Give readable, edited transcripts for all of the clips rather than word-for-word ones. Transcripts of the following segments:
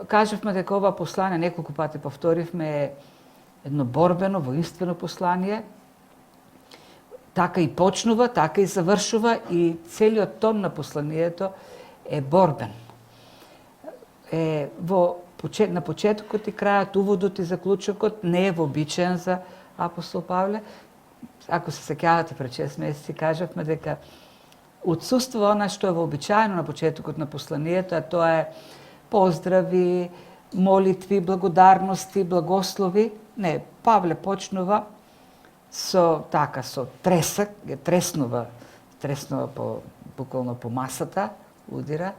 кажавме дека ова послание, неколку пати повторивме, е едно борбено, воинствено послание. Така и почнува, така и завршува и целиот тон на посланието е борбен. На почетокот и крајот, уводот и заклучокот не е вообичаен за апостол Павле. Ако се сеќавате, пред 6 месеци кажавме дека отсуствува она што е вообичаено на почетокот на посланието, а тоа е поздрави, молитви, благодарности, благослови. Не, Павле почнува со тресак, треснува буквално по масата, удира.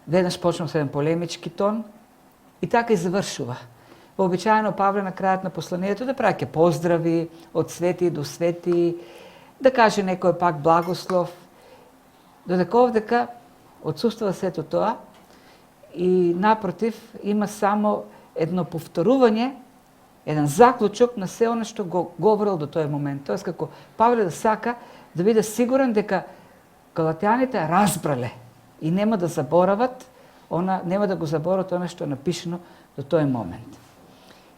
Веднаш почнува со еден полемички тон и така и завршува. Вообичаено Павле на крајот на посланието да праќа поздрави од свети до свети, да каже некој пак благослов, додека овдека отсуствува сето тоа и напротив има само едно повторување, еден заклучок на се оно што го говорил до тој момент. Тоест како Павле да сака да биде сигурен дека галатјаните разбрале и нема да заборават, нема да го заборават она што е напишано до тој момент.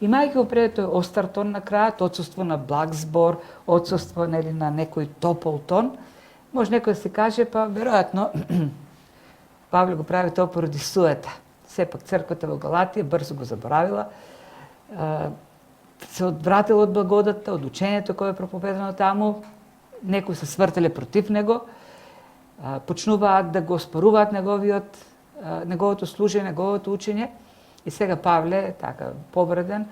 Имајќи го пред тој остар тон на крајот, отсуство на благ збор, отсуство на некој топол тон, може некој да се каже, па веројатно Павле го прави тоа поради суета. Сепак црквата во Галатија брзо го заборавила, се одвратила од благодата, од учењето кое е проповедано таму, некои се свртеле против него, почнуваат да го споруваат неговото служење, неговото учење, и сега Павле, така повреден,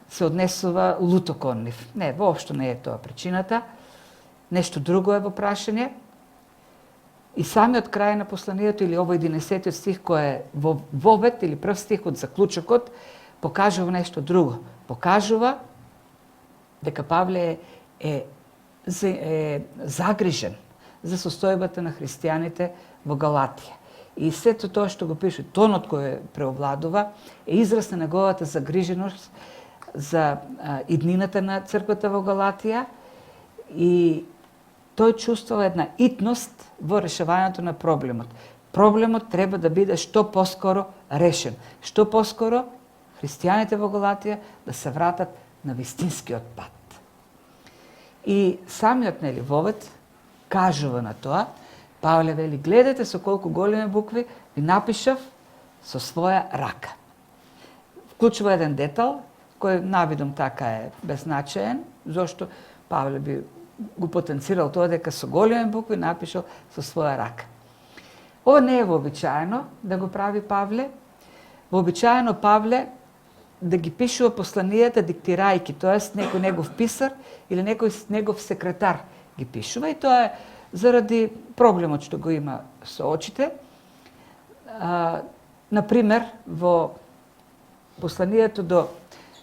се однесува луто кон нив. Не, воопшто не е тоа причината. Нешто друго е во прашање. И самиот крај на посланието, или овој 11 стих кој е во вовет, или прв стих од заклучокот, покажува нешто друго. Покажува дека Павле е загрижен за состојбата на христијаните во Галатија. И сето тоа што го пише, тонот кој преовладува, е израз на неговата загриженост за иднината на црквата во Галатија и тој чувствува една итност во решавањето на проблемот. Проблемот треба да биде што поскоро решен. Што поскоро христијаните во Галатија да се вратат на вистинскиот пат. И самиот вовет кажува на тоа. Павле вели, гледате со колку големи букви ви напишав со своја рака. Вклучува еден детал, кој навидом така е беззначаен, зашто Павле би го потенцирал тоа дека со големи букви напишал со своја рака. Ова не е вообичаено да го прави Павле. Вообичаено Павле да ги пишува посланијата диктирајки, тоест некој негов писар или некој негов секретар ги пишува, и тоа е заради проблемот што го има со очите. Например, во посланието до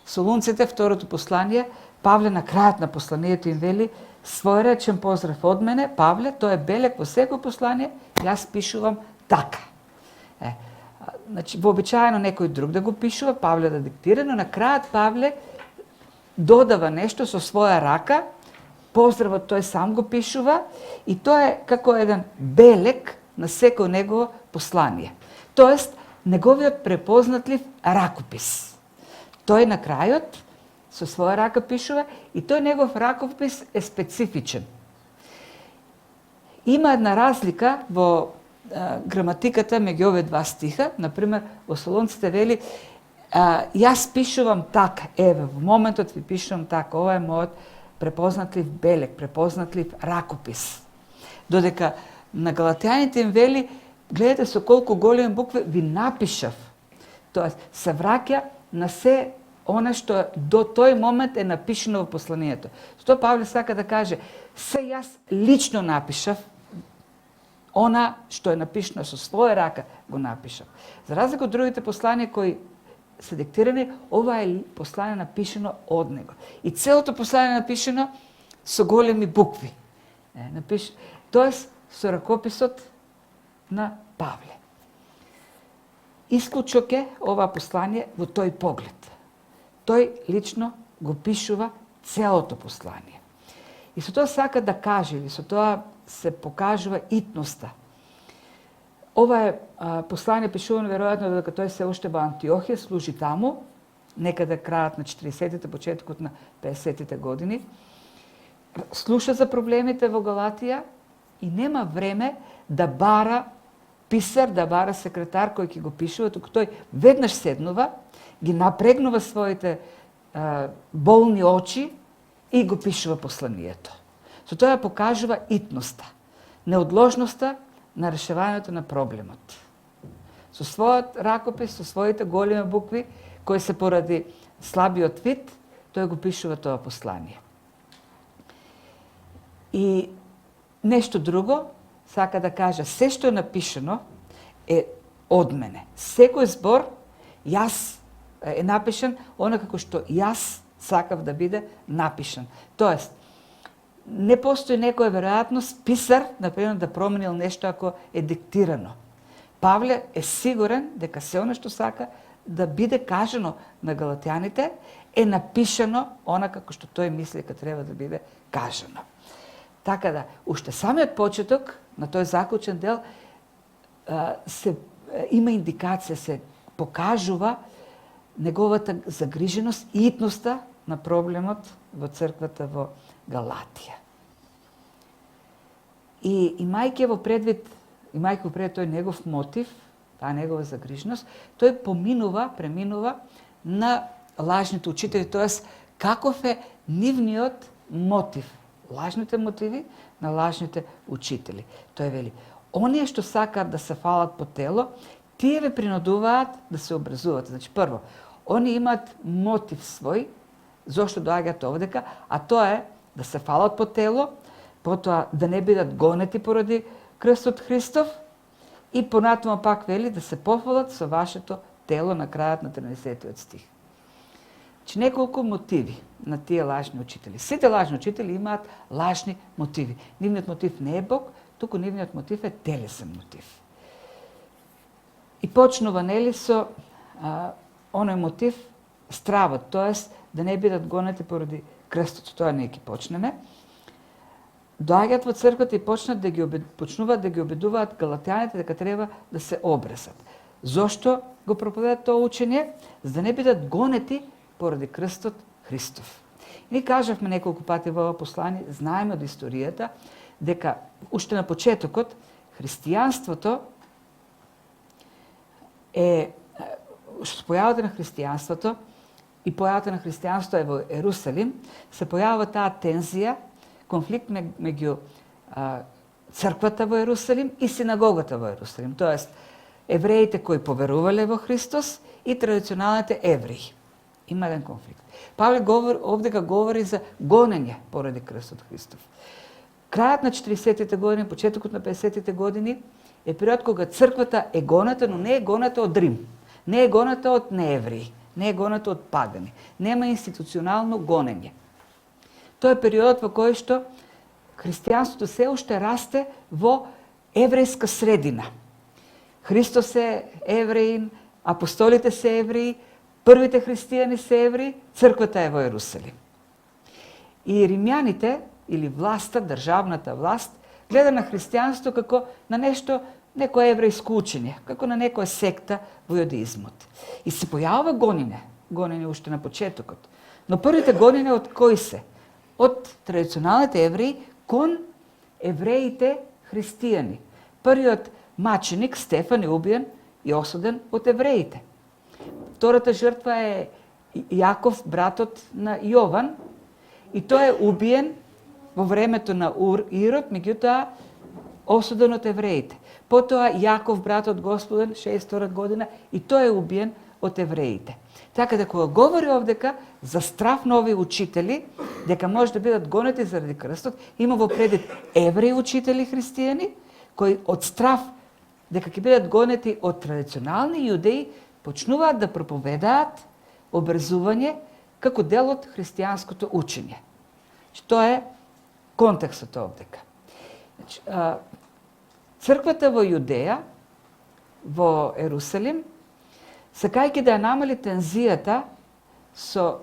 Солунците, второто послание, Павле на крајот на посланието им вели: свој речен поздрав од мене, Павле, тоа е белег во секој послание, јас пишувам така. Значи, вообичаено некој друг да го пишува, Павле да диктира, но на крајот Павле додава нешто со своја рака, поздравот тој сам го пишува, и тоа е како еден белег на секој негово послание. Тоест, неговиот препознатлив ракопис. Тој на крајот со своја рака пишува и тој негов ракопис е специфичен. Има една разлика во граматиката меѓу овие два стиха. Например, во Солунците вели: јас пишувам така, еве, во моментот ви пишувам така, ова е мојот препознатлив белег, препознатлив ракопис. Додека на Галатјаните им вели: гледате со колку големи букви ви напишав. Тоест, се враќа на се она што до тој момент е напишано во посланието. Што Павле сака да каже? Се јас лично напишав, она што е напишано со своја рака го напишав. За разлика од другите посланија кои се диктирани, ова е послание напишано од него. И целото послание е напишано со големи букви. Тоест, со ракописот на Павле. Исклучок е ова послание во тој поглед. Тој лично го пишува целото послание. И со тоа сака да каже, или со тоа се покажува итноста. Ова е послание пишувано веројатно додека тој се уште во Антиохија, служи таму, некаде крајот на 40-тите, почетокот на 50-тите години. Слуша за проблемите во Галатија и нема време да бара писар, да бара секретар кој ќе го пишува, туку тој веднаш седнува, ги напрегнува своите болни очи и го пишува посланието. Со тоа покажува итноста, неодложноста на решавањето на проблемот. Со својот ракопис, со своите големи букви, кои се поради слабиот вид, тој го пишува тоа послание. И нешто друго, сака да кажа, се што е напишано е од мене. Секој збор јас е напишан онакако што јас сакав да биде напишан. Тоест, не постои некоја веројатност писар, например, да променил нешто ако е диктирано. Павле е сигурен дека се оно што сака да биде кажано на галатјаните е напишано онакако што тој мисли дека треба да биде кажано. Така да, уште самиот почеток на тој заклучен дел има индикација, се покажува неговата загриженост и итноста на проблемот во црквата во Галатија. И имајќи во предвид тој негов мотив, таа негова загриженост, тој преминува на лажните учители, тоест каков е нивниот мотив, лажните мотиви на лажните учители. Тој вели, оние што сакаат да се фалат по тело, тие ве принудуваат да се образувате. Значи, прво, они имаат мотив свој, зошто доаѓаат овдека, а тоа е да се фалат по тело, потоа да не бидат гонети поради крстот Христов и понатаму пак вели да се пофалат со вашето тело на крајот на 13 стих. Значи, неколку мотиви на тие лажни учители. Сите лажни учители имаат лажни мотиви. Нивниот мотив не е Бог, туку нивниот мотив е телесен мотив. И почнува, нели, со оној мотив стравот, тоест да не бидат гонети поради крстот, тоа не ќе почнеме. Доаѓаат во црквата и почнуваат да ги обидуваат галатјаните дека треба да се обресат. Зошто го проповедаат тоа учење? За да не бидат гонети поради крстот Христов. И ние кажавме неколку пати во ова послание, знаеме од историјата дека уште на почетокот христијанството со појавата на христијанството и појавата на христијанството е во Ерусалим, се појавува таа тензија, конфликт меѓу црквата во Ерусалим и синагогата во Ерусалим. Тоест, евреите кои поверувале во Христос и традиционалните евреи. Има еден конфликт. Павле овдека говори за гонење поради крстот Христов. Крајот на 40-тите години, почетокот на 50-тите години е период кога црквата е гоната, но не е гоната од Рим. Не е гоната од неевреи, не е гоната од пагани. Нема институционално гонење. Тоа е периодот во кој што христијанството се уште расте во еврејска средина. Христос е евреин, апостолите се евреи, првите христијани се евреи, црквата е во Ерусалим. И римјаните, или власта, државната власт, гледа на христијанство како на нешто, некој еврејско учење, како на некоја секта во јудеизмот. И се појавува гонење уште на почетокот. Но првите гонење од кои се? Од традиционалните евреи кон евреите христијани. Првиот маченик Стефан е убиен и осуден од евреите. Втората жртва е Јаков, братот на Јован, и тој е убиен во времето на Ирод, меѓутоа осуден од евреите. Потоа Јаков, братот Господен, 62 година, и тој е убиен од евреите. Така да кога говори овдека за страв на овие учители, дека може да бидат гонети заради крстот, има во предвид евреи учители христијани, кои од страв дека ќе бидат гонети од традиционални јудеи, почнуваат да проповедаат образување како дел од христијанското учење. Тоа е контекстот овдека. Црквата во Јудеја, во Ерусалим, сакајќи да ја намали тензијата со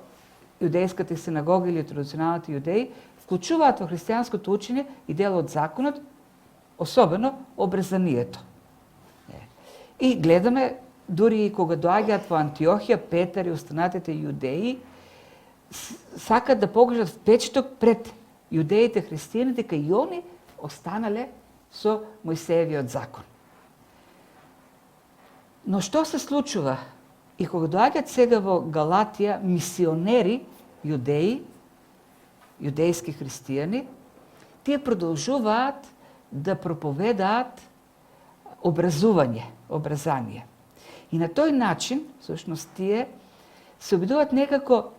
јудејската синагога или традиционалните јудеи, вклучуваат во христијанското учење и дел од законот, особено обрезанието. И гледаме, дури и кога доаѓаат во Антиохија, Петар и останатите јудеи, сакат да покажат впечаток пред јудеите христијани дека и они останале со Мојсеевиот закон. Но што се случува? И кога доаѓаат сега во Галатија мисионери јудеи, јудејски христијани, тие продолжуваат да проповедаат образание. И на тој начин, всушност, тие се обидуваат некако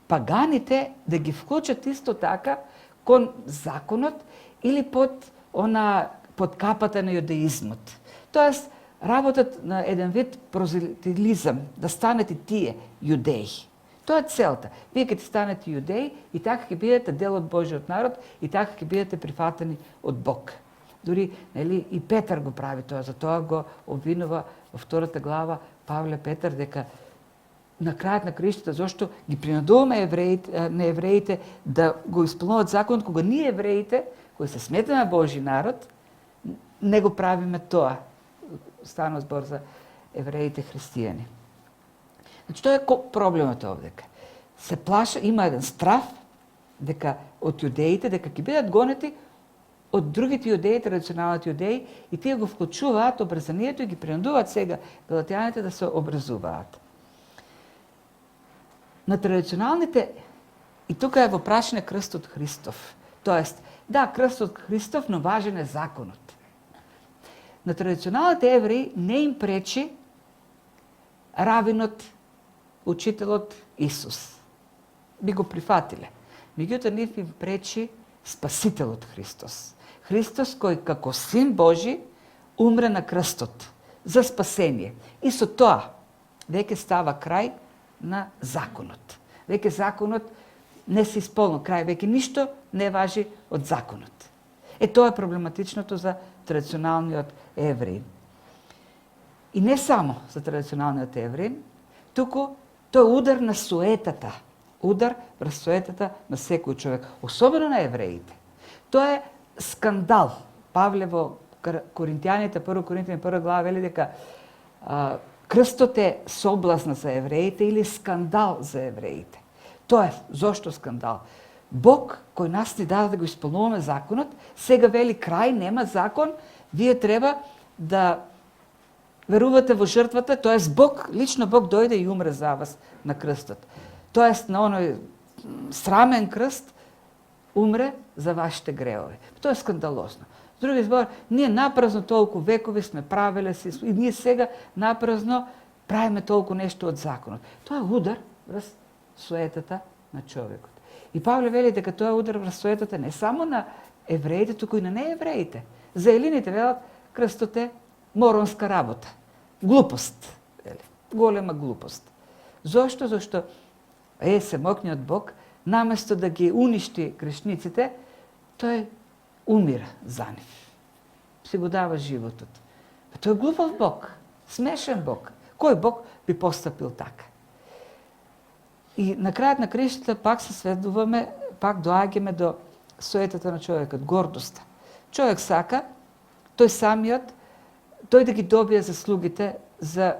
паганите да ги вклучат исто така кон законот или под капата на јудеизмот. Тоест, работат на еден вид прозелитизам, да станете тие јудеи. Тоа е целта. Вие ќе станете јудеи и така ќе бидете дел од Божиот народ и така ќе бидете прифатени од Бог. Дури, нели, и Петар го прави тоа, затоа го обвинува во 2 глава Павле Петар дека на крајот на краиштата зошто ги принудуваме на евреите да го исполнуваат законот, кога ние евреите, кои се сметаме Божи народ, не го правиме тоа. Станува збор за евреите христијани. Значи, тоа е проблемот овдека. Се плаша, има еден страв дека од јудеите, дека ќе бидат гонети од другите јудеи, традиционалните јудеи, и тие го вклучуваат образанието и ги принудуваат сега галатјаните да се образуваат. На традиционалните, и тука е во прашање крстот Христов. Тоест, да, крстот Христов, но важен е законот. На традиционалните евреи не им пречи равинот, учителот Исус. Би го прифатиле. Меѓутоа, нив им пречи Спасителот Христос. Христос кој како Син Божи умре на крстот за спасение. И со тоа веќе става крај на законот. Веќе законот не се исполнува крај, веќе ништо не важи од законот. Тоа е проблематичното за традиционалниот евреин. И не само за традиционалниот евреин, туку тоа е удар на суетата. Удар врз суетата на секој човек, особено на евреите. Тоа е скандал. Павле во Коринтијаните, 1 Коринтијани 1 глава вели дека крстот е соблазна за евреите или скандал за евреите. Тоа е, зошто скандал? Бог, кој нас ни даде да го исполнуваме законот, сега вели крај, нема закон, вие треба да верувате во жртвата, тоест Бог, лично Бог дојде и умре за вас на крстот. Тоест на оној срамен крст умре за вашите греови. Тоа е скандалозно. С други збор, ние напразно толку векови сме правеле си, и ние сега напразно правиме толку нешто од законот. Тоа е удар врз суетата на човекот. И Павле вели дека тоа е удар врз суетата не само на евреите, туку и на неевреите. За елините велат крстот е моронска работа. Глупост. Голема глупост. Зошто? Зошто семокниот Бог, наместо да ги уништи грешниците, тој умира за нив. Си го дава животот. Тој е глупав Бог, смешен Бог. Кој Бог би постапил така? И на крајот на краиштата пак се сведуваме, пак доаѓаме до суетата на човекот, гордоста. Човек сака, тој самиот, тој да ги добие заслугите за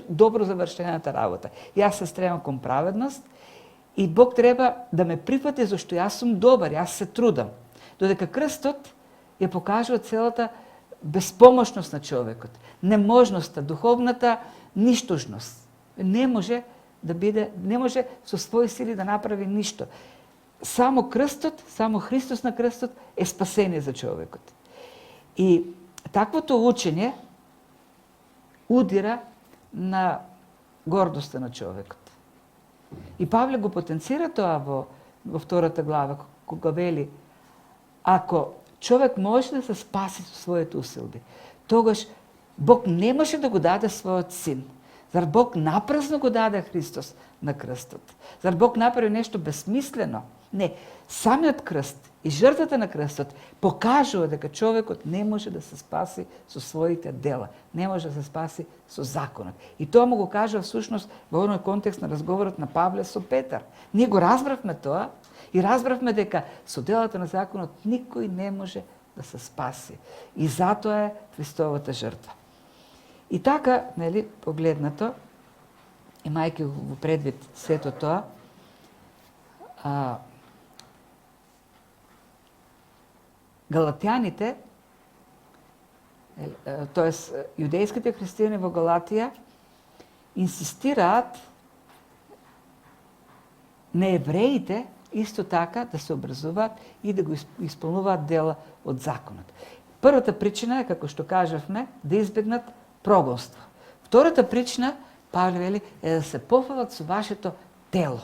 добро завршената работа. Јас се стремам кон праведност и Бог треба да ме прифати зашто јас сум добар, јас се трудам. Додека крстот ја покажува целата безпомошност на човекот, неможноста, духовната ништожност. Не може да биде, не може со своји сили да направи ништо. Само крстот, само Христос на крстот е спасение за човекот. И таквото учење удира на гордоста на човекот. И Павле го потенцира тоа во 2 глава, кога вели: ако човек може да се спаси со своите усилби, тогаш Бог не може да го даде својот син. Зар Бог напразно го даде Христос на крстот? Зар Бог направи нешто безсмислено? Не, самиот крст и жртвата на крстот покажува дека човекот не може да се спаси со своите дела, не може да се спаси со законот. И тоа му го кажува всушност во оној контекст на разговорот на Павле со Петар. Ние го разбравме тоа и разбравме дека со делата на законот никој не може да се спаси. И затоа е Христовата жртва. И така, нели, погледнато, имајќи во предвид сето тоа, галатјаните, тоест јудејските христијани во Галатија, инсистираат на евреите исто така да се образуваат и да го исполнуваат дела од законот. Првата причина е, како што кажавме, да избегнат прогонство. Втората причина, Павле вели, е да се пофалат со вашето тело.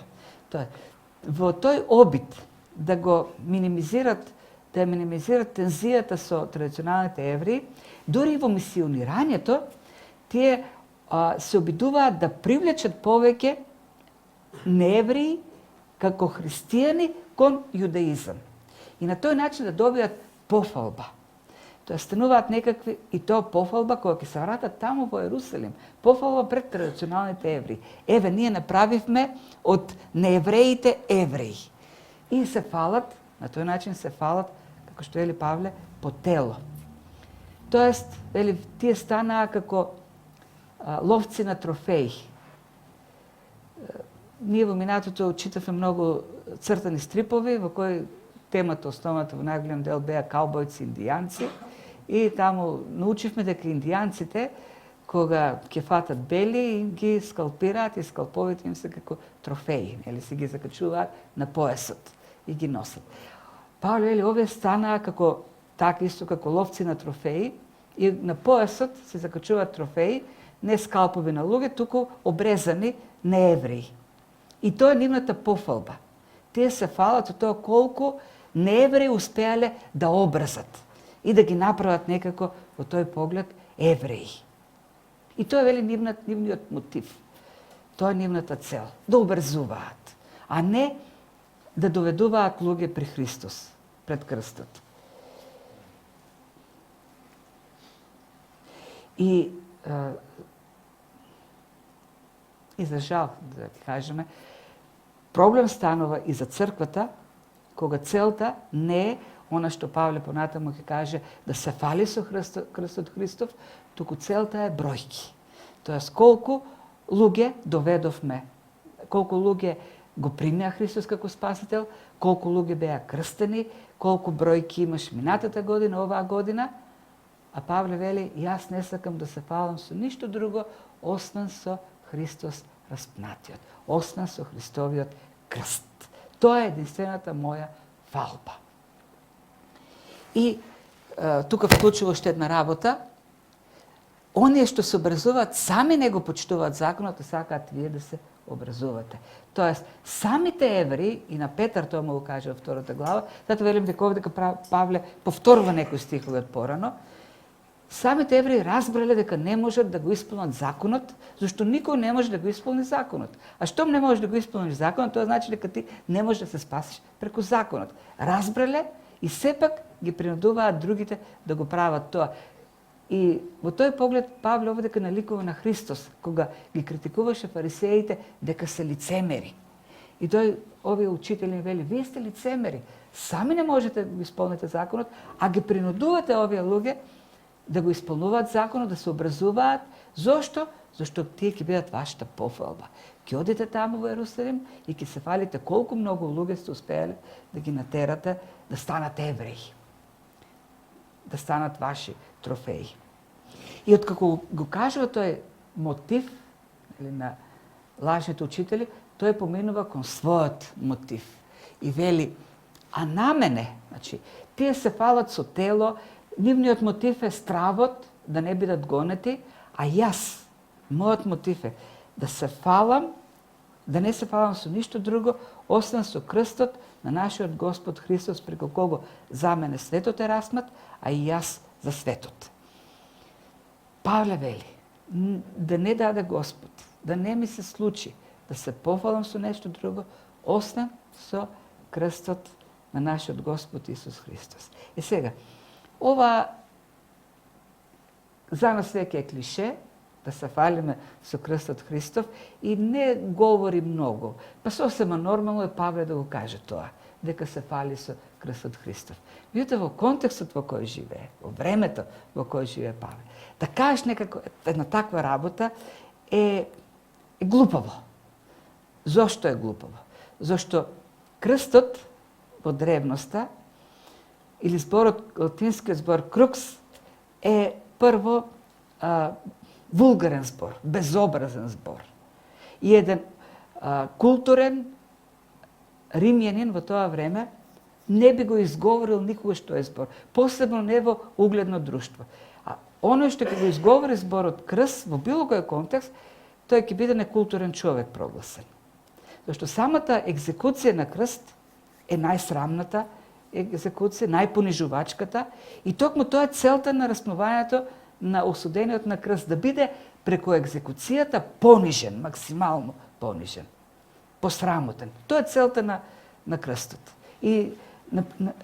Тоа во тој обид да го минимизират, да минимизират тензијата со традиционалните евреи, дури и во мисионирањето, тие се обидуваат да привлечат повеќе неевреи како христијани кон јудаизам. И на тој начин да добијат пофалба. Тоа стануваат некакви, и тоа пофалба која ќе се вратат таму во Ерусалим. Пофалба пред традиционалните евреи. Еве, ние направивме од неевреите евреи. И се фалат, на тој начин се фалат, како што вели Павле, по тело. Тоест, вели, тие станаа како ловци на трофеи. Ние во минатото читавме многу цртани стрипови, во кои темата, основната во најголем дел беа каубојци, индијанци. И таму научивме дека индијанците, кога ќе фатат бели, ги скалпираат и скалповите им се како трофеи, или си ги закачуваат на поясот и ги носат. Павле вели, овие станаа како така исто како ловци на трофеи и на поясот се закачуваат трофеи, не скалпови на луѓе, туку обрезани неевреи. И тоа е нивната пофалба. Тие се фалат од тоа колку неевреи успеале да обрзат и да ги направат некако во тој поглед евреи. И тоа е вели нивниот мотив. Тоа е нивната цел. Да обрзуваат, а не да доведуваат луѓе при Христос, пред крстот. И за жал, да кажеме, проблем станува и за црквата, кога целта не е она што Павле понатаму ќе каже да се фали со крстот Христов, туку целта е бројки. Тоест, колку луѓе доведовме, колку луѓе го примеа Христос како Спасител, колку луѓе беа крстени, колку бројки имаш минатата година, оваа година, а Павле вели, јас не сакам да се фалам со ништо друго, освен со Христос распнатиот, освен со Христовиот крст. Тоа е единствената моја фалба. И тука вклучува уште една работа. Оние што се образуваат, сами не го почитуваат законот, а сакаат вие да се образувате. Тоест, самите евреи, и на Петар тоа му го каже во втората глава, затоа велим дека овдека Павле повторува некои стихови од порано, самите евреи разбрале дека не можат да го исполнат законот, зашто никој не може да го исполни законот. А штом не можеш да го исполниш законот, тоа значи дека ти не можеш да се спасиш преку законот. Разбрале и сепак ги принудуваат другите да го прават тоа. И во тој поглед Павле овдека наликува на Христос, кога ги критикуваше фарисеите дека се лицемери. И тој, овие учители вели, вие сте лицемери, сами не можете да го исполните законот, а ги принудувате овие луѓе да го исполнуваат законот, да се образуваат. Зошто? Зашто тие ќе бидат вашата пофалба. Ќе одите таму во Ерусалим и ќе се фалите колку многу луѓе сте успеале да ги натерате да станат евреи, да станат ваши трофеи. И откако го кажува тој мотив или на лажните учители, тој поминува кон својот мотив. И вели, а на мене, значи, тие се фалат со тело, нивниот мотив е стравот, да не бидат гонети, а јас, мојот мотив е да се фалам, да не се фалам со ништо друго, освен со крстот на нашиот Господ Христос, преку кого за мене светот е распнат, а и јас за светот. Павле вели, да не даде Господ, да не ми се случи да се пофалам со нешто друго, освен со крстот на нашиот Господ Исус Христос. И сега, ова за нас веќе е клише, да се фалиме со крстот Христов и не говори многу. Па сосема нормално е Павле да го каже тоа. дека се фали со крстот Христов. Меѓутоа во контекстот во кој живее, во времето во кој живее Павле, да кажеш некако една таква работа е глупаво. Зошто е глупаво? Зошто крстот во древноста или зборот, латинскиот збор крукс е прво вулгарен збор, безобразен збор. И еден културен римјанин во тоа време не би го изговорил никогаш тој збор, посебно не во угледно друштво. А оној што ќе го изговори зборот крст во било кој контекст, тој ќе биде некултурен човек прогласен. Зашто самата екзекуција на крст е најсрамната екзекуција, најпонижувачката, и токму тоа е целта на распнувањето на осудениот на крст, да биде преку екзекуцијата понижен, максимално понижен, посрамотен. Тоа е целта на крстот. И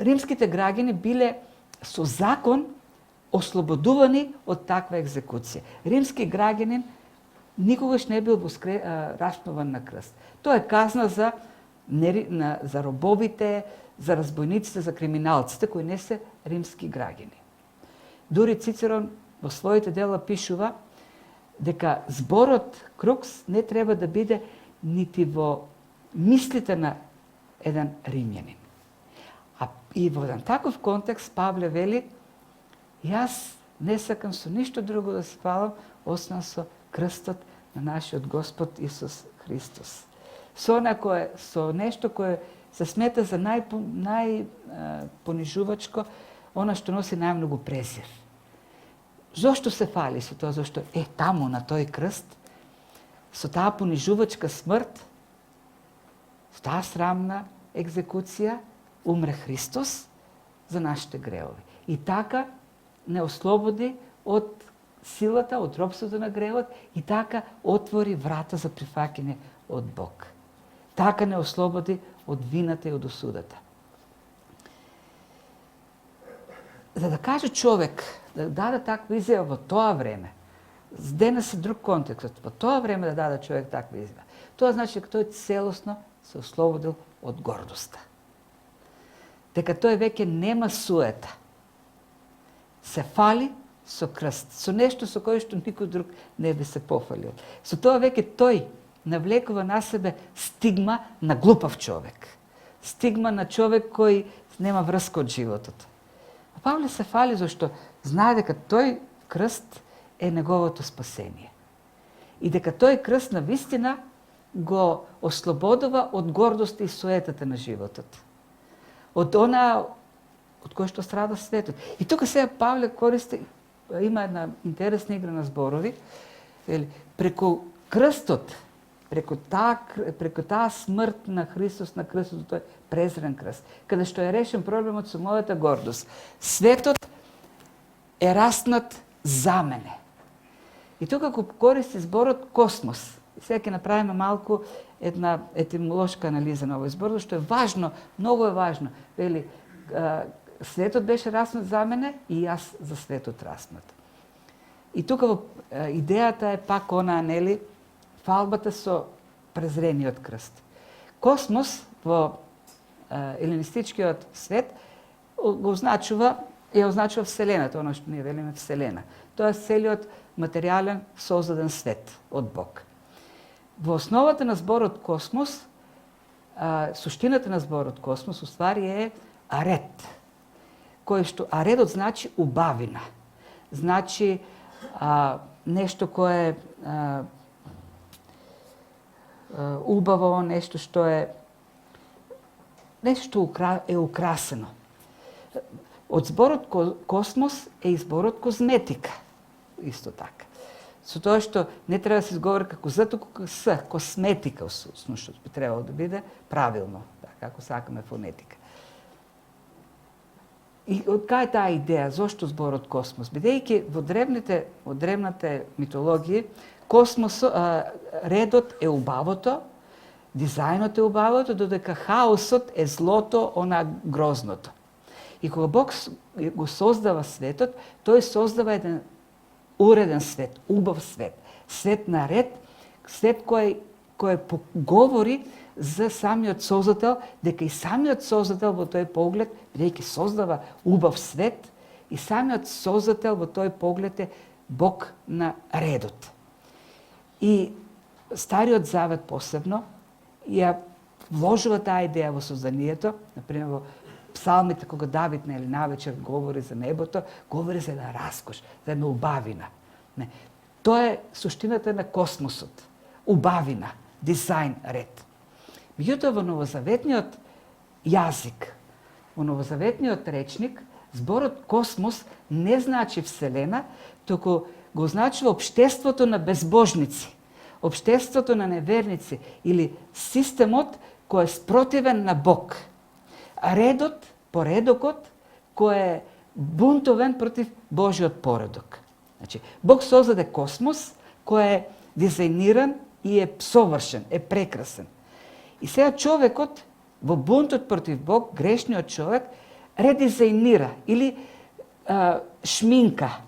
римските граѓани биле со закон ослободувани од таква екзекуција. Римски граѓанин никогаш не бил распнуван на крст. Тоа е казна за робовите, за разбойниците, за криминалците кои не се римски граѓани. Дури Цицерон во своите дела пишува дека зборот крукс не треба да биде нити во мислите на еден римјанин. А и во еден таков контекст Павле вели: јас не сакам со ништо друго да се фалам, освен со крстот на нашиот Господ Исус Христос. Со нешто кое се смета за најпонижувачко, она што носи најмногу презир. Зошто се фали со тоа? Зошто таму на тој крст, со таа понижувачка смрт, со таа срамна екзекуција, умре Христос за нашите греови. И така не ослободи од силата, од робството на гревот, и така отвори врата за прифаќање од Бог. Така не ослободи од вината и од осудата. За да каже човек, да даде таква изјава во тоа време, денес е друг контекст, во тоа време да даде човек таква изјава, тоа значи дека тој целосно се ослободил од гордоста. Дека тој веќе нема суета. Се фали со крст, со нешто со кое што никој друг не би се пофалил. Со тоа веќе тој навлекува на себе стигма на глупав човек. Стигма на човек кој нема врска од животот. А Павле се фали зашто знае дека тој крст е неговото спасение. И дека тој крст на вистина го ослободува од гордоста и суетата на животот. Од она од кој што страда светот. И тука сега Павле користи, има една интересна игра на зборови, преку крстот, преку таа смрт на Христос на крстот, тој презрен крст, каде што е решен проблемот со мојата гордост. Светот е раснат за мене. И тука го користи зборот космос. И сега ќе направиме малку една етимолошка анализа на овој збор, што е важно, многу е важно. Вели, светот беше раснат за мене и јас за светот раснат. И тука идејата е пак она, нели, фалбата со презрениот крст. Космос во елинистичкиот свет го означува Вселената, оно што ние велиме Вселена. Тоа е целиот материјален создаден свет од Бог. Во основата на зборот космос, суштината на зборот космос уствари е аред. Кој што аредот значи убавина. Значи нешто кое е убаво, нешто што е украсено. Од зборот космос е и зборот козметика. Исто така. Со тоа што не треба да се изговори како З, туку како С, косметика, што би требало да биде правилно, како сакаме фонетика. И од кај таа идеја, зошто зборот космос? Бидејќи во древната митологија, редот е убавото, дизајнот е убавото, додека хаосот е злото, она грозното. И кога Бог го создава светот, тој создава еден уреден свет, убав свет, свет на ред, свет кој кое говори за самиот Создател, дека и самиот Создател во тој поглед, бидејќи создава убав свет, и самиот Создател во тој поглед е Бог на редот. И Стариот Завет посебно ја вложува таа идеја во созданието, например во псалмите кога Давид нели навечер говори за небото, говори за една раскош, за една убавина. Не. Тоа е суштината на космосот. Убавина, дизајн, ред. Меѓутоа во новозаветниот јазик, во новозаветниот речник, зборот космос не значи вселена, туку го означува општеството на безбожници, општеството на неверници или системот кој е спротивен на Бог. Редот, поредокот, кој е бунтовен против Божиот поредок. Значи, Бог создаде космос кој е дизајниран и е совршен, е прекрасен. И сега човекот во бунтот против Бог, грешниот човек, редизајнира или шминка.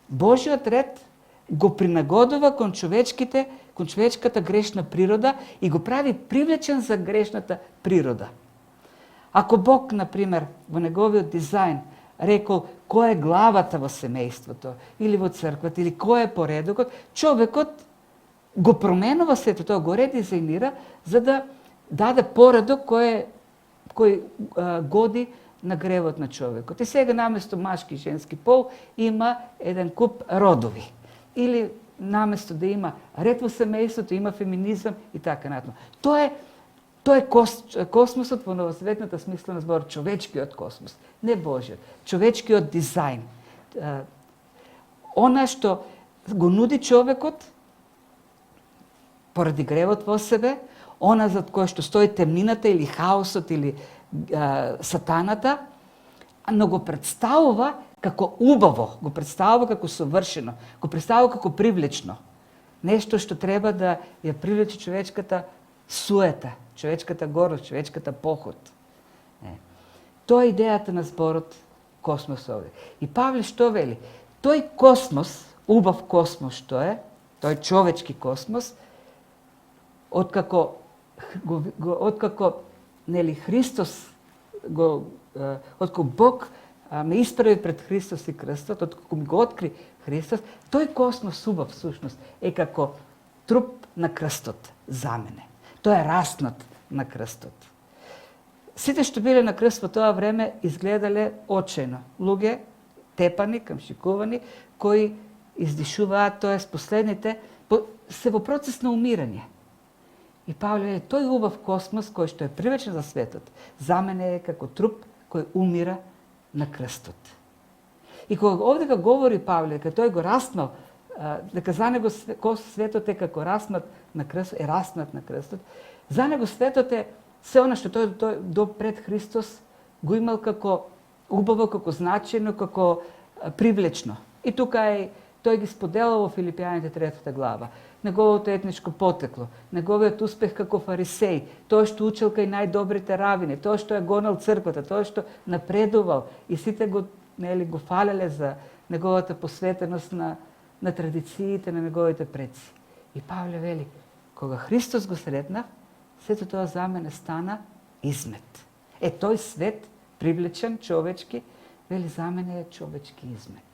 Божиот ред го принагодува кон човечката грешна природа и го прави привлечен за грешната природа. Ако Бог, например, во неговиот дизајн рекол која е главата во семејството или во црквата или кој е поредокот, човекот го променува сето тоа, го редизајнира за да даде поредок кој годи на гревот на човекот. И сега наместо машки и женски пол има еден куп родови. Или наместо да има ред во семејството, има феминизам и така натаму. Тоа е космосот во новозаветната смисла на збор, човечкиот космос, не Божиот, човечкиот дизајн. Она што го нуди човекот поради гревот во себе, она зад кој што стои темнината или хаосот или сатаната, но го представува како убаво, го представува како совршено, го представува како привлечно. Нешто што треба да ја привлече човечката суета, човечката горест, човечката поход. Тоа е идејата на зборот космос овде. И Павле што вели? Тој космос, убав космос што е, тој човечки космос, откако нели Христос откако Бог ме исправи пред Христос и крстот, откако ми го откри Христос, тој космос убав всушност е како труп на крстот за мене. Тој е раснат на крстот. Сите што биле на крст во тоа време изгледале очајно. Луѓе тепани, камшикувани, кои издишуваат, тоа последните се во процес на умирање. И Павле е тој убав космос кој што е привлечен за светот, за мене е како труп кој умира на крстот. И кога овдека говори Павле дека тој го раснал, дека за него светот е како раснат на крстот, е раснат на крстот, за него светот е се она што тој до пред Христос го имал како убаво, како значајно, како привлечно. И тука тој ги споделува во Филипјаните 3 глава. Неговото етничко потекло, неговиот успех како фарисеј, тоа што учел кај најдобрите равини, тоа што е гонал црквата, тоа што напредувал и сите го фалеле за неговата посветеност на традициите на неговите предци. И Павле вели, кога Христос го сретнав, сето тоа за мене стана измет. Тој свет, привлечен, човечки, вели за мене е човечки измет.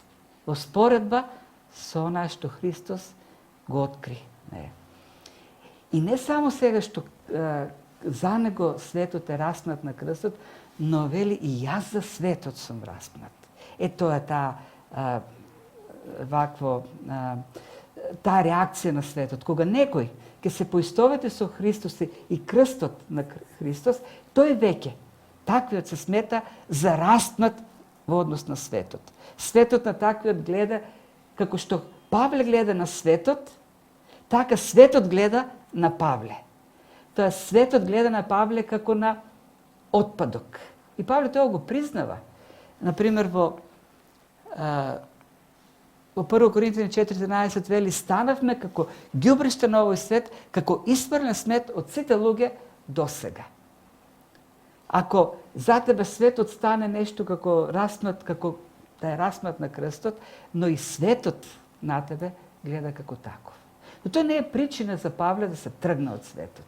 Во споредба со она што Христос го откри. И не само сега што за него светот е распнат на крстот, но вели и јас за светот сум распнат. Тоа е таа реакција на светот. Кога некој ќе се поистовети со Христос и крстот на Христос, тој веќе таквиот се смета за распнат во однос на светот. Светот на таквиот гледа како што Павле гледа на светот, така светот гледа на Павле. Тоа светот гледа на Павле како на отпадок. И Павле тоа го признава. Например, во 1 Коринтини 4:13 вели, станавме како ѓубриште на овој свет, како исфрлен смет од сите луѓе досега. Ако за тебе светот стане нешто како распнат, како да е распнат на крстот, но и светот на тебе гледа како таков. Но тој не е причина за Павле да се тргне од светот.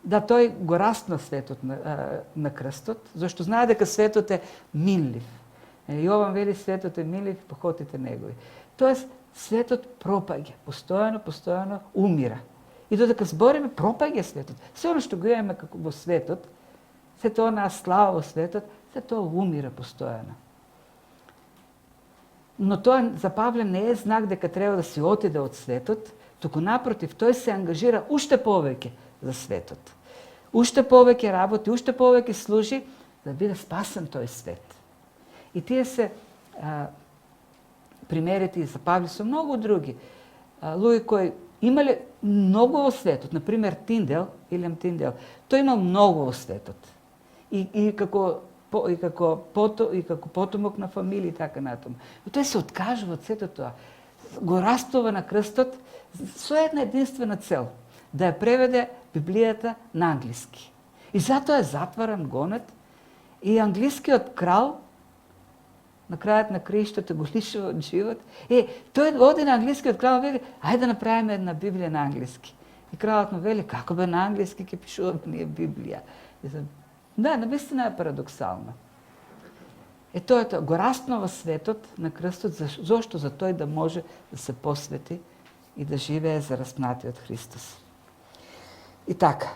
Да, тој го растна светот на крстот, зашто знае дека светот е минлив. Јован вели светот е минлив, похотите негови. Тоест, светот пропаѓа, постојано умира. И додека збориме, пропаѓа светот. Се оно што го имаме како во светот, се тоа на слава во светот, се тоа умира постојано. Но тоа за Павле не е знак дека треба да си отиде од светот, туку напротив, тој се ангажира уште повеќе за светот. Уште повеќе работи, уште повеќе служи да биде спасен тој свет. И тие се примерите и за Павле со многу други. Луѓе кои имале многу во светот, например Илијам Тиндел, тој имал многу во светот. И како потомок на фамилија и така натаму. Но тој се откажува од сето тоа. Го растува на крстот со една единствена цел, да ја преведе Библијата на англиски. И затоа е затваран, гонет, и англискиот крал на крајот на краиштата го лишува од живот. Тој оди на англискиот крал и вели, ајде да направиме една Библија на англиски. И кралот му вели, како бе на англиски ќе пишуваме ние Библија? Да, навистина е парадоксално. Тоа е тоа, го растнува светот на крстот, зошто за тој да може да се посвети и да живее за распнатиот Христос. И така,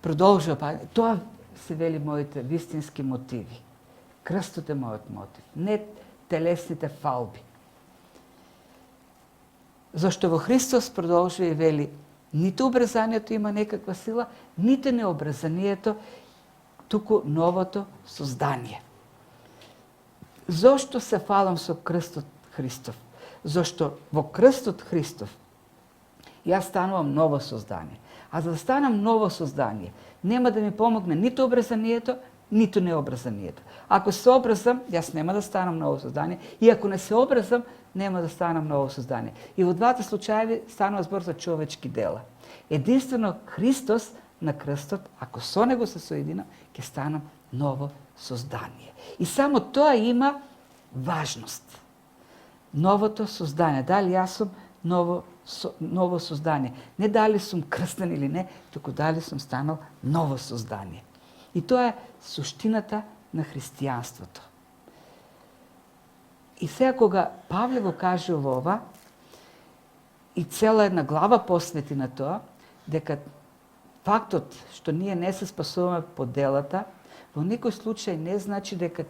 продолжува, тоа се вели моите вистински мотиви. Крстот е мојот мотив, не телесните фалби. Зашто во Христос продолжува и вели, ниту обрезанието има некаква сила, ниту необрезанието, туку новото создание. Зошто се фалам со крстот Христов? Зашто во крстот Христов јас станувам ново создание. А за да станам ново создание, нема да ми помогне ниту обрезанието, ниту необрезанието. Ако се обрезам, јас нема да станам ново создание, и ако не се обрезам, нема да станам ново создание. И во двата случаеви станува збор за човечки дела. Единствено Христос на крстот, ако со него се соединам, ќе станам ново создание. И само тоа има важност. Новото создание. Дали јас сум ново создание. Не дали сум крстен или не, туку дали сум станал ново создание. И тоа е суштината на христијанството. И сега кога Павле го кажува ова, и цела една глава посвети на тоа, дека фактот што ние не се спасуваме по делата, во никој случај не значи дека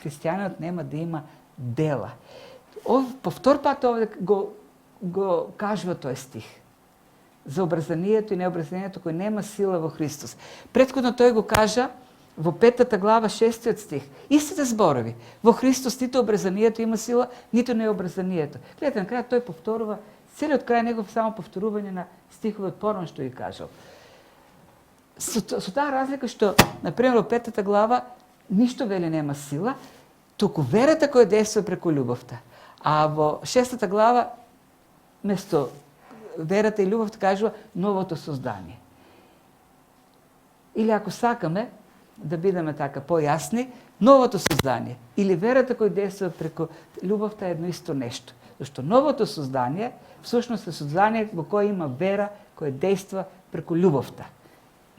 христијанот нема да има дела. По втор пат овде го кажува тој стих за обрезанието и необрезанието кој нема сила во Христос. Претходно тој го кажа во 5 глава 6 стих. Истите зборови. Во Христос ниту обрезанието има сила, ниту необрезанието. Гледате, на крај тој повторува, целиот крај негов само повторување на стихове од порано што ги кажал. Со таа разлика што, например, во 5 глава ништо вели нема сила, туку верата која действува преку љубовта. А во 6 глава место верата и љубовта кажува новото создание. Или ако сакаме да бидеме така појасни, новото создание или верата која действува преку љубовта е едно исто нешто. Зашто новото создание всушност е создание во кое има вера која действа преку љубовта.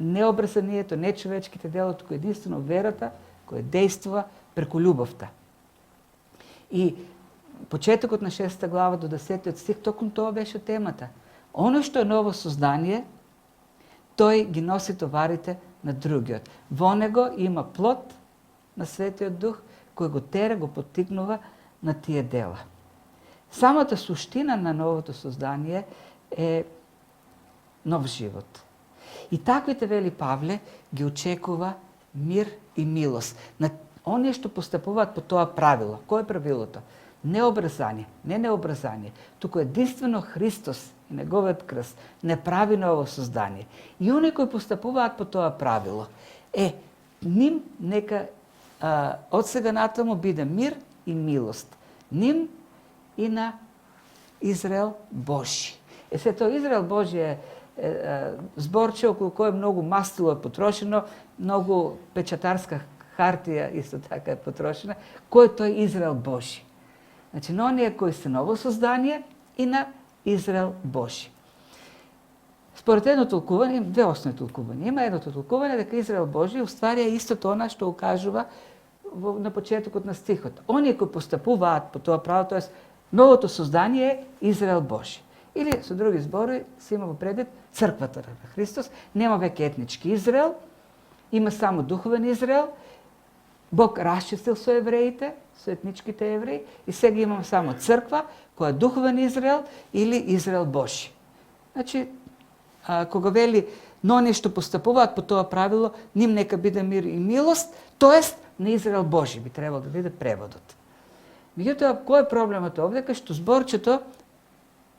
Не обрезанието, не човечките дела, туку единствено верата која действува преку љубовта. И почетокот на 6 глава до 10 стих, токму тоа беше темата. Оно што е ново создание, тој ги носи товарите на другиот. Во него има плод на Светиот Дух, кој го тера, го поттикнува на тие дела. Самата суштина на новото создание е нов живот. И таквите, вели Павле, ги очекува мир и милост. На оние што постапуваат по тоа правило. Кој е правилото? Не обрезание, не необрезание, туку единствено Христос и неговиот крст не прави ново создание. И оние кои постапуваат по тоа правило, ним нека од сега натаму биде мир и милост. Ним и на Израел Божи. Се тоа Израел Божи е зборче околу кое многу мастило е потрошено, многу печатарска хартија исто така е потрошена. Кој е тој Израел Божи? Значи, на оние кои се ново создание, и на Израел Божи. Според едно толкување, две основни толкувања. Има едното толкување дека Израел Божи уствари е истото она што укажува на почетокот на стихот. Оние кои постапуваат по тоа право, тоест новото создание е Израел Божи. Или со други зборови се има во предвид црквата на Христос, нема веќе етнички Израел, има само духовен Израел. Бог расчистил со евреите, со етничките евреи, и сега имаме само црква која е духовен Израел или Израел Божи. Значи, кога вели но оние што постапуваат по тоа правило, ним нека биде мир и милост, тоест на Израел Божи би требало да биде преводот. Меѓутоа, кој е проблемот овде? Кај што зборчето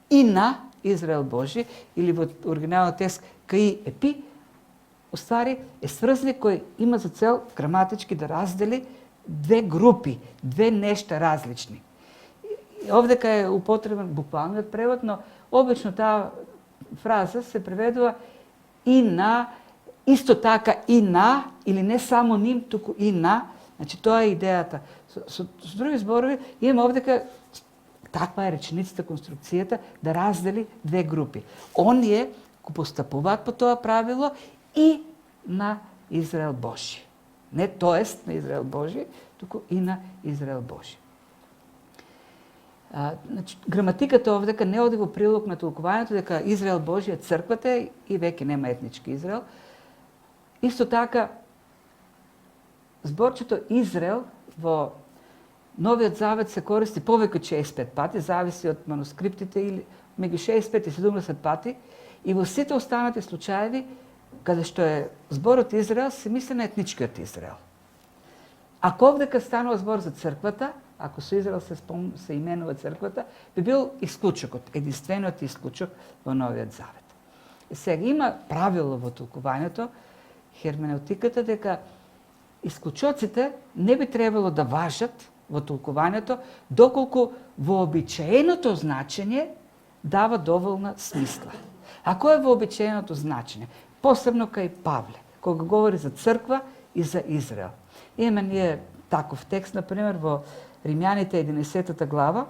и на Израел Божи, или во оригиналниот текст кај епи, уствари е сврзник кој има за цел граматички да раздели две групи, две нешта различни. Овдека е употребен буквалниот превод, но обично таа фраза се преведува и на, исто така и на, или не само ним, туку и на. Значи, тоа е идејата. Со други зборови, имаме овдека, таква е реченицата, конструкцијата, да раздели две групи. Оние кои постапуваат по тоа правило и на Израел Божи. Не тоест на Израел Божи, туку и на Израел Божи. Значи, граматиката овдека не оди во прилог на толкувањето дека Израел Божи е црквата и веќе нема етнички Израел. Исто така, зборчето Израел во Новиот Завет се користи повеќе 65 пати, зависи од манускриптите, или меѓу 65 и 70 пати, и во сите останати случаеви каде што е зборот Израел, се мисли на етничкиот Израел. Ако овдека станува збор за црквата, ако со Израел се именува црквата, би бил исклучокот, единствениот исклучок во Новиот Завет. И сега има правило во толкувањето, херменеутиката, дека исклучоците не би требало да важат во толкувањето, доколку вообичаеното значење дава доволна смисла. А кој е вообичаеното значење? Посебно кај Павле, кога говори за црква и за Израел. Имаме ние таков текст, например, во Римјаните 11 глава,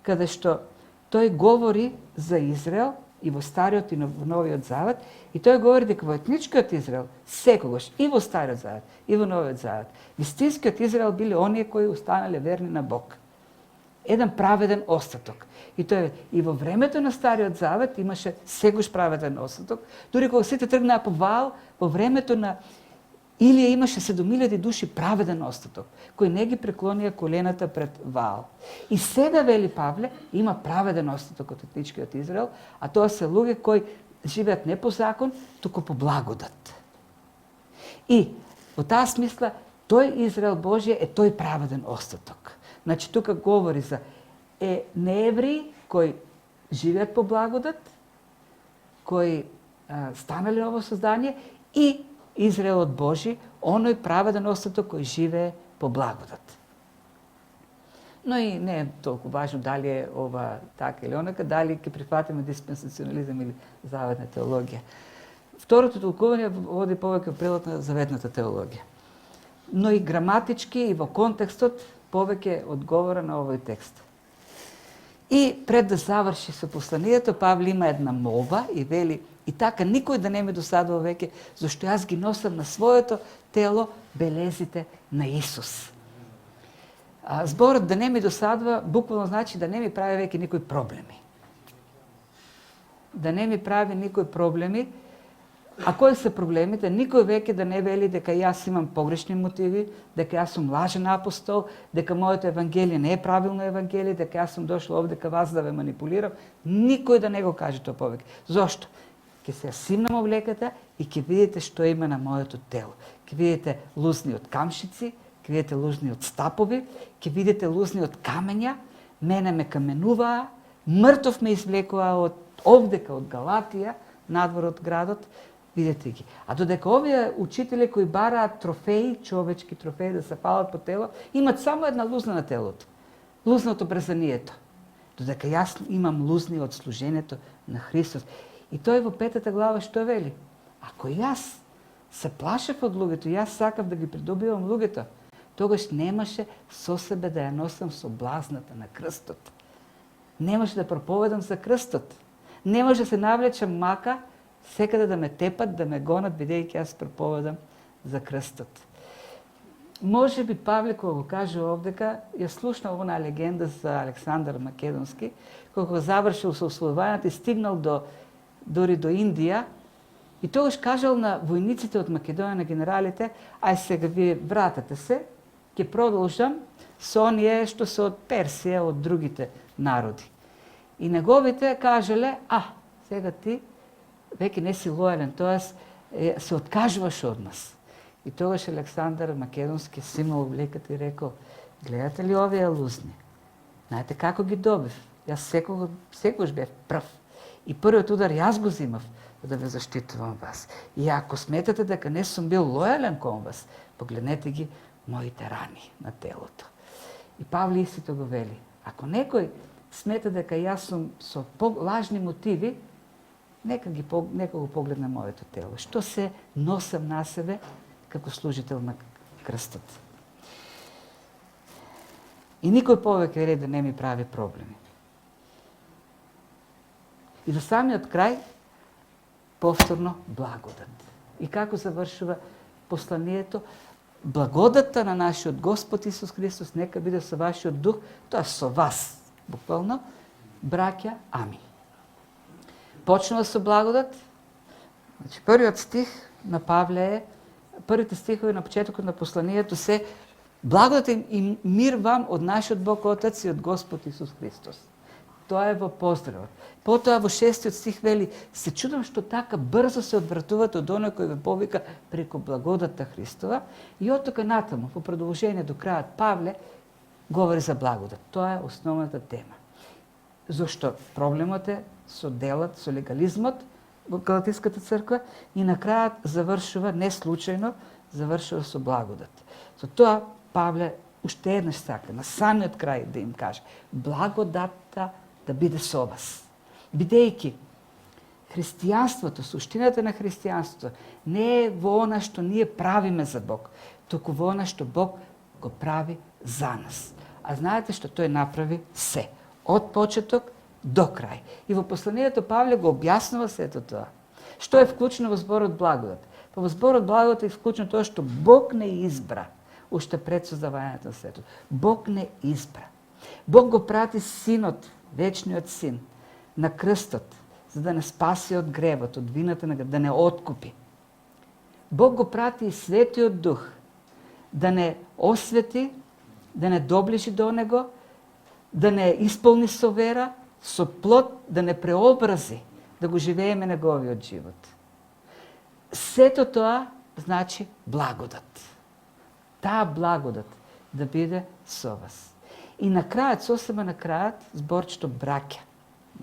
каде што тој говори за Израел и во Стариот и во Новиот Завет, и тој говори дека во етничкиот Израел секогаш и во Стариот Завет и во Новиот Завет вистинскиот Израел биле оние кои останале верни на Бог. Еден праведен остаток. И тој и во времето на Стариот Завет имаше сегош праведен остаток, дури кога сите тргнаа по Ваал, во времето на Илија имаше 7000 души праведен остаток, кои не ги преклонија колената пред Ваал. И сега, вели Павле, има праведен остаток од етничкиот Израел, а тоа се луѓе кои живеат не по закон, туку по благодат. И во таа смисла, тој Израел Божие е тој праведен остаток. Значи, тука говори за неевреи кои живеат по благодат, кои станале ово создание, и Израелот Божи, оној праведен остаток кој живее по благодат. Но и не е толку важно дали е ова така или онака, дали ќе прифатиме диспенсационализам или заветна теологија. Второто толкување води повеќе прилог на заветната теологија. Но и граматички и во контекстот повеќе одговора на овој текст. И пред да заврши со посланието, Павле има една молба и вели: и така никој да не ме досадува веќе, зашто јас ги носам на своето тело белезите на Исус. Зборот да не ми досадува буквално значи да не ми прави веќе никои проблеми. Да не ми прави никои проблеми. А кои се проблемите? Никој веќе да не вели дека јас имам погрешни мотиви, дека јас сум лажен апостол, дека моето евангелие не е правилно евангелие, дека јас сум дошол овдека вас да ве манипулирам. Никој да не го каже тоа повеќе. Зошто? Ќе се симнам овлеката и ќе видите што има на моето тело. Ќе видите лузни од камшици, ќе видите лузни од стапови, ќе видите лузни од камења, мене ме каменуваа, мртов ме извлекуваа од овдека, од Галатија, надвор од градот, видете ги. А додека овие учители кои бараат трофеи, човечки трофеи да се палат по тело, имат само една лузна на телото. Лузна од обрезанието. Додека јас имам лузни од служењето на Христос. И тој во 5 глава што вели? Ако јас се плашев од луѓето, јас сакав да ги придобивам луѓето, тогаш немаше со себе да ја носам соблазната на крстот. Не може да проповедам за крстот. Не може да се навлечам мака, секаде да ме тепат, да ме гонат, бидејќи јас проповедам за крстот. Може би Павле, кога го каже овдека, ја слушнал она легенда за Александар Македонски, кога завршил со освојувањето и стигнал дори до Индија, и тогаш кажал на војниците од Македонија, на генералите, ај сега вие вратете се, ќе продолжам со оние што се од Персија, од другите народи. И неговите кажале, сега ти веќе не си лојален, тоест се откажуваш од нас. И тогаш Александар Македонски симнал облеката и рекол, гледате ли овие лузни? Знаете како ги добив? Јас секогаш бев прв. И првиот удар јас го зимав, да ве заштитувам вас. И ако сметате дека не сум бил лојален кон вас, погледнете ги моите рани на телото. И Павле истото го вели. Ако некој смета дека јас сум со лажни мотиви, нека го погледне моето тело. Што се носам на себе како служител на крстот. И никој повеќе ред да не ми прави проблеми. И за самиот крај, повторно благодат. И како завршува посланието? Благодата на нашиот Господ Исус Христос нека биде со вашиот дух, тоа со вас, буквално, браќа, амин. Почнува со благодат. Значи, првиот стих на Павле е, првите стихови на почетокот на посланието се благодат и мир вам од нашиот Бог Отец и од Господ Исус Христос. Тоа е во поздравот. Потоа во 6 стих вели, се чудам што така брзо се одвратувате од оној кој ве повика преку благодата Христова. И од тука натаму, по продолжение до крајот, Павле говори за благодат. Тоа е основната тема. Зошто проблемот е со делот, со легализмот во Галатиската црква и на крајот завршува, не случајно, завршува со благодат. Со тоа Павле уште еднаш сака, на самиот крај да им каже, благодатта да биде со вас. Бидејќи христијанството, суштината на христијанството не е во она што ние правиме за Бог, туку во она што Бог го прави за нас. А знаете што тој направи се, од почеток до крај. И во посланието Павле го објаснува сето тоа. Што е вклучено во зборот благодат? Па во зборот благодат е вклучено тоа што Бог не избра уште пред создавањето на светот. Бог не избра. Бог го прати Синот, вечниот Син, на крстот, за да не спаси од гревот, од вината на гревот, да не откупи. Бог го прати и Светиот Дух, да не освети, да не доближи до Него, да не исполни со вера, со плод, да не преобрази, да го живееме неговиот живот. Сето тоа значи благодат. Таа благодат да биде со вас. И на крајот, сосема на крајот, зборчето браќа.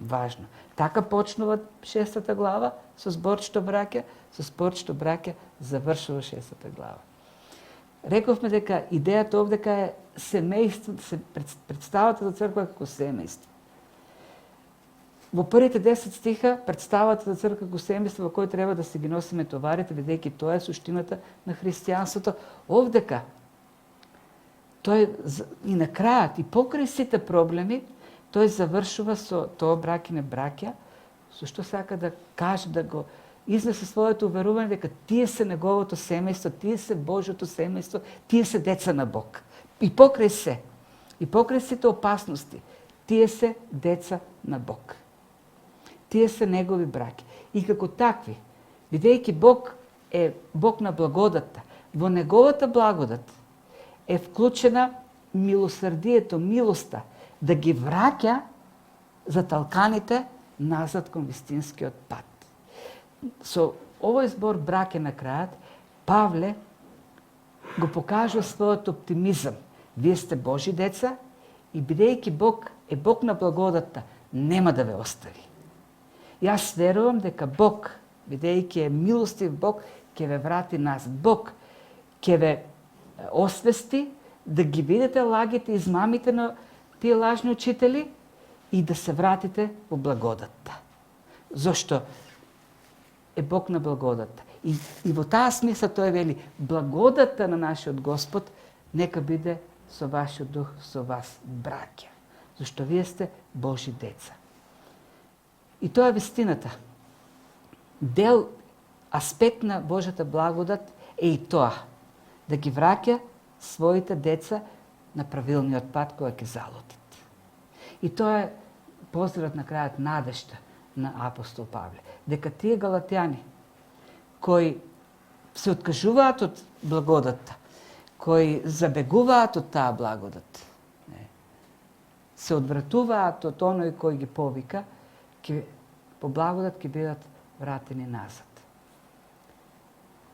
Важно. Така почнува 6 глава со зборчето браќа, со зборчето браќа завршува 6 глава. Рековме дека идејата овдека е семејство, представата за црква како семејство. Во првите 10 стиха представата за црква како семејство во кој треба да се ги носиме товарите, бидејќи тоа е суштината на христијанството. Овдека тој и на крајот и покрај сите проблеми, тој завршува со тоа бракине браќа, со што сака да каже, да го изнесе своето уверување дека тие се неговото семејство, тие се Божјото семејство, тие се деца на Бог. И покрај се, и покрај сите опасности, тие се деца на Бог. Тие се негови браќа. И како такви, бидејќи Бог е Бог на благодата, во неговата благодат е вклучена милосрдието, милоста, да ги враќа заталканите назад кон вистинскиот пат. Со овој збор браке на крајот, Павле го покажува својот оптимизам. Вие сте Божи деца и бидејќи Бог е Бог на благодата, нема да ве остави. Јас верувам дека Бог, бидејќи е милостив Бог, ќе ве врати назад. Бог ќе ве освести да ги видите лагите, измамите на тие лажни учители и да се вратите во благодатта. Зошто е Бог на благодатта. И во таа смисла тој вели, благодатта на нашиот Господ нека биде со вашиот дух, со вас, браќа. зашто вие сте Божи деца. И тоа е вистината. Дел, аспект на Божјата благодат е и тоа, да ги враќа своите деца на правилниот пат кој ќе залутат. И тоа е поздрав на крајот, надежта на апостол Павле. Дека тие галатјани кои се откажуваат од благодатта, кои забегуваат од таа благодат, се одвратуваат од оној кој ги повика, по благодат ќе бидат вратени назад.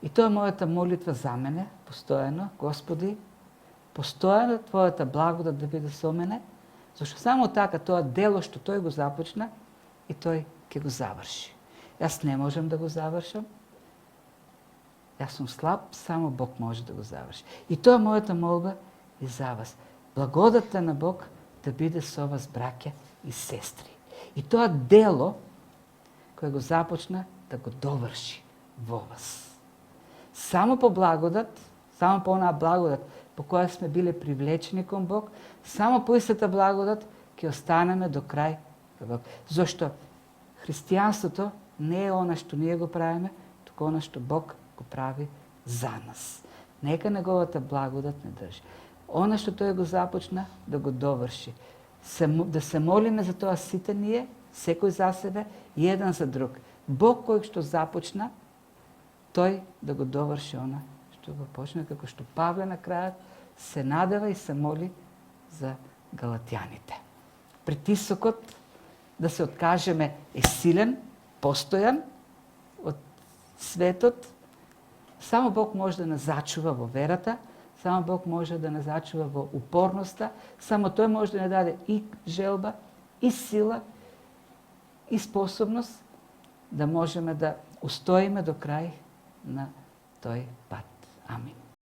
И тоа е мојата молитва за мене, постојано, Господи, постојано Твојата благодат да биде со мене, зашто само така тоа дело што Тој го започна и Тој ќе го заврши. Јас не можам да го завршам, јас сум слаб, само Бог може да го заврши. И тоа е мојата молба и за вас. Благодата на Бог да биде со вас, браќа и сестри. И тоа дело кој го започна да го доврши во вас. Само по благодат, само по онаа благодат по која сме биле привлечени кон Бог, само по истата благодат ќе останеме до крај кон Бог. Зошто христијанството не е она што ние го правиме, туку она што Бог го прави за нас. Нека неговата благодат не држи. Она што тој го започна, да го доврши. Да се молиме за тоа сите ние, секој за себе и еден за друг. Бог кој што започна, тој да го доврши она што го почна, како што Павле на крајот се надева и се моли за галатјаните. Притисокот да се откажеме е силен, постојан од светот. Само Бог може да нас зачува во верата, само Бог може да нас зачува во упорноста, само Тој може да ни даде и желба, и сила, и способност да можеме да устоиме до крај на тој пат. Амин.